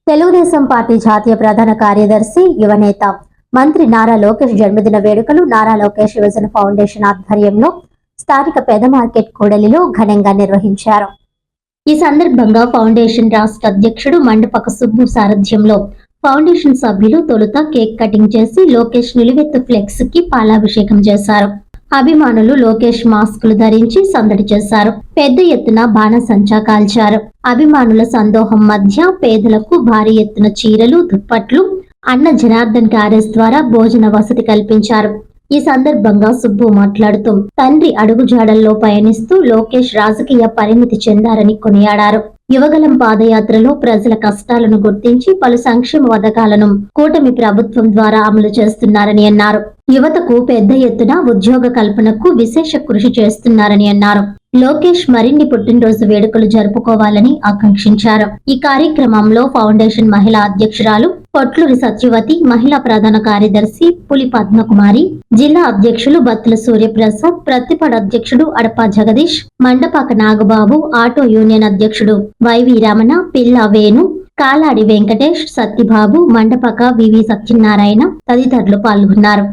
Telugu Desam party జాతీయ ప్రధాన కార్యదర్శి, యువనేత, మంత్రి నారా లోకేష్ జన్మదిన వేడుకలు నారా లోకేష్ యువజన ఫౌండేషన్ ఆధ్వర్యంలో స్థానిక పెద మార్కెట్ కూడలిలో ఘనంగా నిర్వహించారు. ఈ సందర్భంగా ఫౌండేషన్ రాష్ట్ర అధ్యక్షుడు మండపక సుబ్బు సారథ్యంలో ఫౌండేషన్ సభ్యులు తొలుత కేక్ కటింగ్ చేసి లోకేష్ నిలువెత్తు ఫ్లెక్స్ కి పాలాభిషేకం చేశారు. అభిమానులు లోకేష్ మాస్కులు ధరించి సందడి చేశారు. పెద్ద ఎత్తున బాణసంచా కాల్చారు. అభిమానుల సందోహం మధ్య పేదలకు భారీ ఎత్తున చీరలు, దుప్పట్లు, అన్న జనార్దన్ క్యారేజ్ ద్వారా భోజన వసతి కల్పించారు. ఈ సందర్భంగా సుబ్బు మాట్లాడుతూ తండ్రి అడుగుజాడల్లో పయనిస్తూ లోకేష్ రాజకీయ పరిణితి చెందారని కొనియాడారు. యువగలం పాదయాత్రలో ప్రజల కష్టాలను గుర్తించి పలు సంక్షేమ పథకాలను కూటమి ప్రభుత్వం ద్వారా అమలు చేస్తున్నారని అన్నారు. యువతకు పెద్ద ఎత్తున ఉద్యోగ కల్పనకు విశేష కృషి చేస్తున్నారని అన్నారు. లోకేష్ మరిన్ని పుట్టినరోజు వేడుకలు జరుపుకోవాలని ఆకాంక్షించారు. ఈ కార్యక్రమంలో ఫౌండేషన్ మహిళా అధ్యక్షురాలు పొట్లూరి సత్యవతి, మహిళా ప్రధాన కార్యదర్శి పులి పద్మకుమారి, జిల్లా అధ్యక్షులు బత్తుల సూర్యప్రసాద్, ప్రతిపడ అధ్యక్షుడు అడప జగదీష్, మండపాక నాగబాబు, ఆటో యూనియన్ అధ్యక్షుడు వైవి రమణ, పిల్ల వేణు, కాలాడి వెంకటేష్, సత్తిబాబు, మండపాక వివి సత్యనారాయణ తదితరులు పాల్గొన్నారు.